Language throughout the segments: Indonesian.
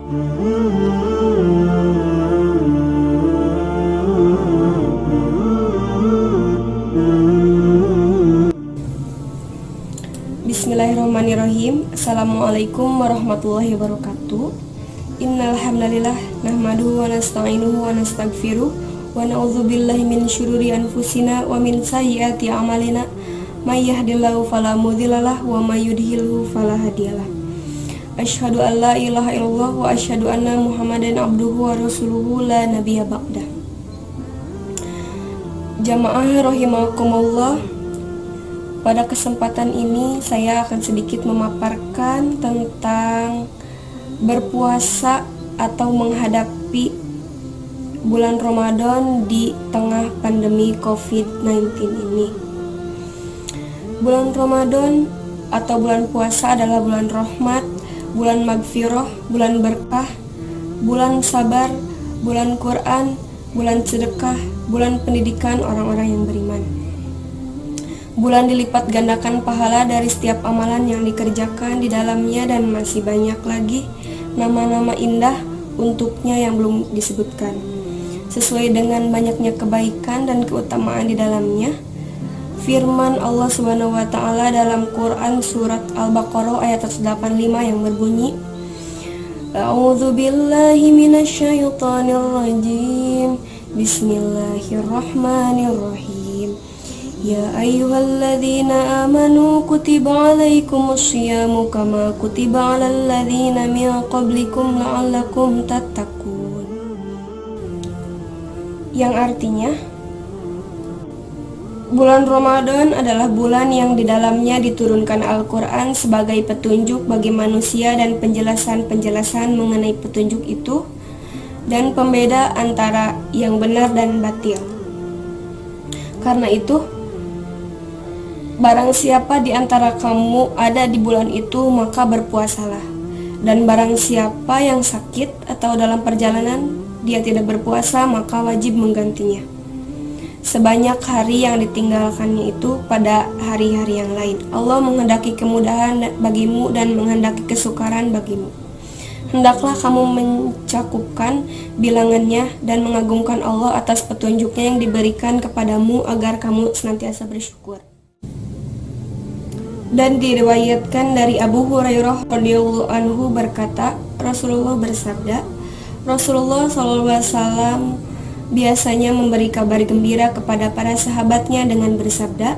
Bismillahirrahmanirrahim. Assalamualaikum warahmatullahi wabarakatuh. Innal hamdalillah nahmaduhu wa nasta'inuhu wa nastaghfiruh wa na'udzubillahi min syururi anfusina wa min sayyiati a'malina may yahdihillahu fala mudhillalah wa may yudhlilhu fala hadiyalah. Asyhadu an la ilaha illallah wa asyhadu anna Muhammadan abduhu wa rasuluhu la nabiyya ba'dah. Jamaah rahimakumullah. Pada kesempatan ini saya akan sedikit memaparkan tentang berpuasa atau menghadapi bulan Ramadan di tengah pandemi COVID-19 ini. Bulan Ramadan atau bulan puasa adalah bulan rahmat, bulan magfirah, bulan berkah, bulan sabar, bulan Quran, bulan sedekah, bulan pendidikan orang-orang yang beriman. Bulan dilipat gandakan pahala dari setiap amalan yang dikerjakan di dalamnya, dan masih banyak lagi nama-nama indah untuknya yang belum disebutkan. Sesuai dengan banyaknya kebaikan dan keutamaan di dalamnya, firman Allah Subhanahu wa taala dalam Quran surat Al-Baqarah ayat 185 yang berbunyi, A'udzubillahi minasyaitonirrajim. Bismillahirrahmanirrahim. Ya ayyuhalladzina amanu kutiba alaikumus syiyamu kama kutiba alal ladzina min qablikum la'allakum tattaqun. Yang artinya, bulan Ramadan adalah bulan yang di dalamnya diturunkan Al-Quran sebagai petunjuk bagi manusia dan penjelasan-penjelasan mengenai petunjuk itu dan pembeda antara yang benar dan batil. Karena itu, barang siapa di antara kamu ada di bulan itu, maka berpuasalah. Dan barang siapa yang sakit atau dalam perjalanan dia tidak berpuasa, maka wajib menggantinya sebanyak hari yang ditinggalkannya itu pada hari-hari yang lain. Allah menghendaki kemudahan bagimu dan menghendaki kesukaran bagimu. Hendaklah kamu mencukupkan bilangannya dan mengagungkan Allah atas petunjuknya yang diberikan kepadamu agar kamu senantiasa bersyukur. Dan diriwayatkan dari Abu Hurairah radhiyallahu anhu berkata, Rasulullah bersabda, Rasulullah SAW biasanya memberi kabar gembira kepada para sahabatnya dengan bersabda,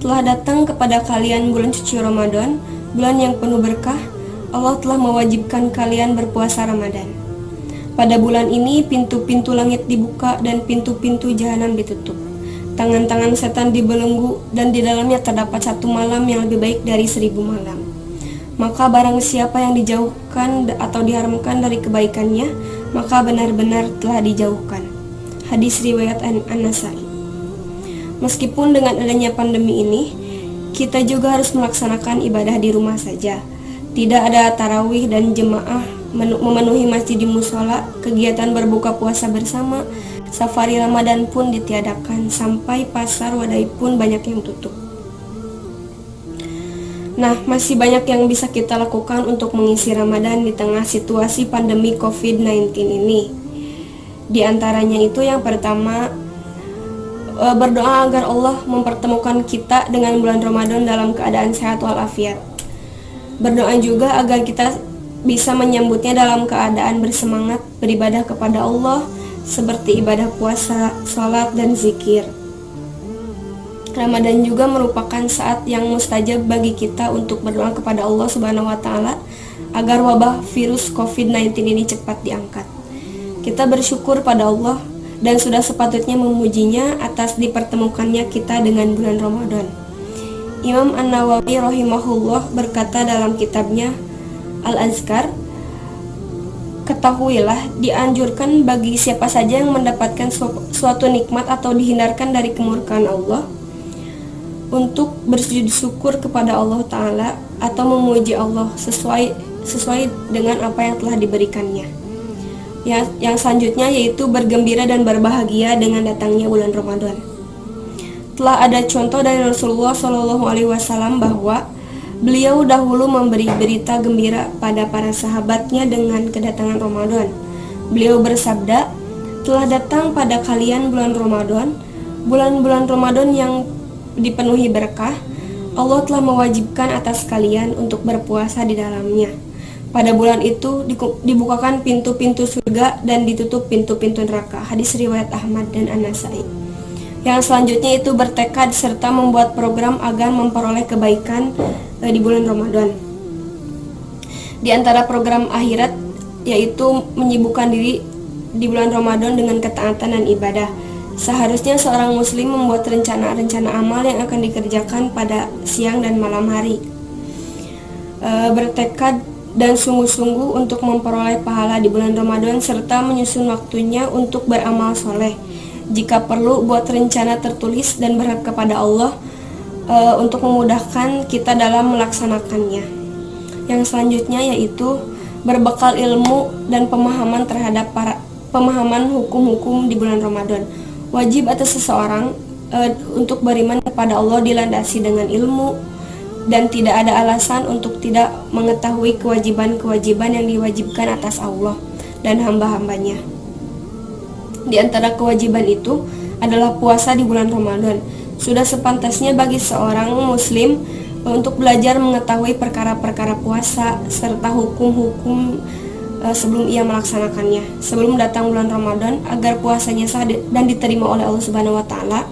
telah datang kepada kalian bulan suci Ramadan, bulan yang penuh berkah. Allah telah mewajibkan kalian berpuasa Ramadan. Pada bulan ini pintu-pintu langit dibuka dan pintu-pintu jahanam ditutup. Tangan-tangan setan dibelenggu, dan di dalamnya terdapat satu malam yang lebih baik dari 1000 malam. Maka barang siapa yang dijauhkan atau diharamkan dari kebaikannya, maka benar-benar telah dijauhkan. Hadis riwayat An-Nasai. Meskipun dengan adanya pandemi ini, kita juga harus melaksanakan ibadah di rumah saja. Tidak ada tarawih dan jemaah memenuhi masjid di musola, kegiatan berbuka puasa bersama, safari Ramadan pun ditiadakan, sampai pasar wadai pun banyak yang tutup. Nah, masih banyak yang bisa kita lakukan untuk mengisi Ramadan di tengah situasi pandemi COVID-19 ini. Di antaranya itu yang pertama, berdoa agar Allah mempertemukan kita dengan bulan Ramadan dalam keadaan sehat walafiat. Berdoa juga agar kita bisa menyambutnya dalam keadaan bersemangat beribadah kepada Allah, seperti ibadah puasa, sholat, dan zikir. Ramadan juga merupakan saat yang mustajab bagi kita untuk berdoa kepada Allah Subhanahu wa taala agar wabah virus COVID-19 ini cepat diangkat. Kita bersyukur pada Allah dan sudah sepatutnya memujinya atas dipertemukannya kita dengan bulan Ramadan. Imam An-Nawawi rahimahullah berkata dalam kitabnya Al-Azkar, ketahuilah dianjurkan bagi siapa saja yang mendapatkan suatu nikmat atau dihindarkan dari kemurkaan Allah untuk bersujud syukur kepada Allah Ta'ala atau memuji Allah sesuai dengan apa yang telah diberikannya. Yang selanjutnya yaitu bergembira dan berbahagia dengan datangnya bulan Ramadan. Telah ada contoh dari Rasulullah SAW bahwa Beliau dahulu memberi berita gembira pada para sahabatnya dengan kedatangan Ramadan. Beliau bersabda, "Telah datang pada kalian bulan Ramadan, bulan-bulan Ramadan yang dipenuhi berkah. Allah telah mewajibkan atas kalian untuk berpuasa di dalamnya. Pada bulan itu dibukakan pintu-pintu surga dan ditutup pintu-pintu neraka." Hadis riwayat Ahmad dan An-Nasai. Yang selanjutnya itu bertekad serta membuat program agar memperoleh kebaikan di bulan Ramadan. Di antara program akhirat yaitu menyibukkan diri di bulan Ramadan dengan ketaatan dan ibadah. Seharusnya seorang muslim membuat rencana-rencana amal yang akan dikerjakan pada siang dan malam hari. Bertekad dan sungguh-sungguh untuk memperoleh pahala di bulan Ramadan serta menyusun waktunya untuk beramal soleh. Jika perlu, buat rencana tertulis dan berharap kepada Allah untuk memudahkan kita dalam melaksanakannya. Yang selanjutnya yaitu berbekal ilmu dan pemahaman terhadap pemahaman hukum-hukum di bulan Ramadan. Wajib atas seseorang untuk beriman kepada Allah dilandasi dengan ilmu dan tidak ada alasan untuk tidak mengetahui kewajiban-kewajiban yang diwajibkan atas Allah dan hamba-hambanya. Di antara kewajiban itu adalah puasa di bulan Ramadan. Sudah sepantasnya bagi seorang muslim untuk belajar mengetahui perkara-perkara puasa serta hukum-hukum sebelum ia melaksanakannya. Sebelum datang bulan Ramadan agar puasanya sah dan diterima oleh Allah Subhanahu wa taala.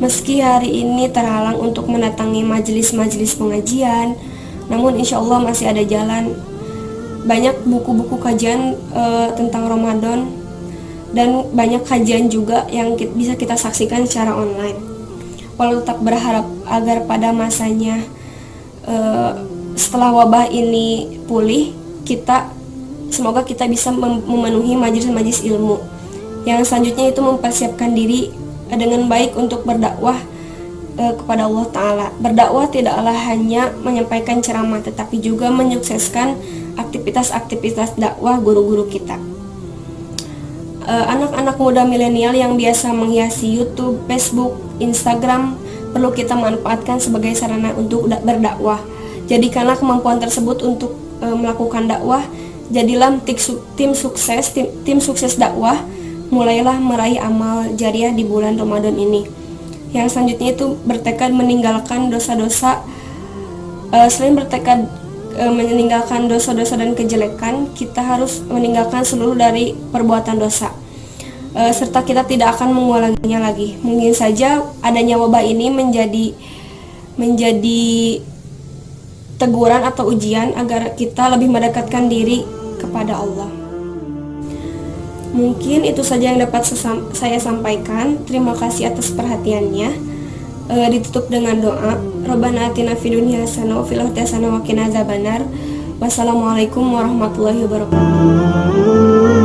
Meski hari ini terhalang untuk mendatangi majelis-majelis pengajian, namun insya Allah masih ada jalan. Banyak buku-buku kajian tentang Ramadan dan banyak kajian juga yang bisa kita saksikan secara online. Walau tetap berharap agar pada masanya setelah wabah ini pulih, semoga kita bisa memenuhi majelis-majelis ilmu. Yang selanjutnya itu mempersiapkan diri dengan baik untuk berdakwah kepada Allah Ta'ala. Berdakwah tidaklah hanya menyampaikan ceramah, tetapi juga menyukseskan aktivitas-aktivitas dakwah guru-guru kita. Anak-anak muda milenial yang biasa menghiasi YouTube, Facebook, Instagram perlu kita manfaatkan sebagai sarana untuk berdakwah. Jadikanlah kemampuan tersebut untuk melakukan dakwah. Jadilah tim sukses dakwah. Mulailah meraih amal jariah di bulan Ramadan ini. Yang selanjutnya itu bertekad meninggalkan dosa-dosa. Selain bertekad meninggalkan dosa-dosa dan kejelekan, kita harus meninggalkan seluruh dari perbuatan dosa, serta kita tidak akan mengulanginya lagi. Mungkin saja adanya wabah ini menjadi teguran atau ujian agar kita lebih mendekatkan diri kepada Allah. Mungkin itu saja yang dapat saya sampaikan. Terima kasih atas perhatiannya. Ditutup dengan doa. Rabbana atina fid dunya hasanah wa fil akhirati hasanah wa qina adzabannar. Wassalamualaikum warahmatullahi wabarakatuh.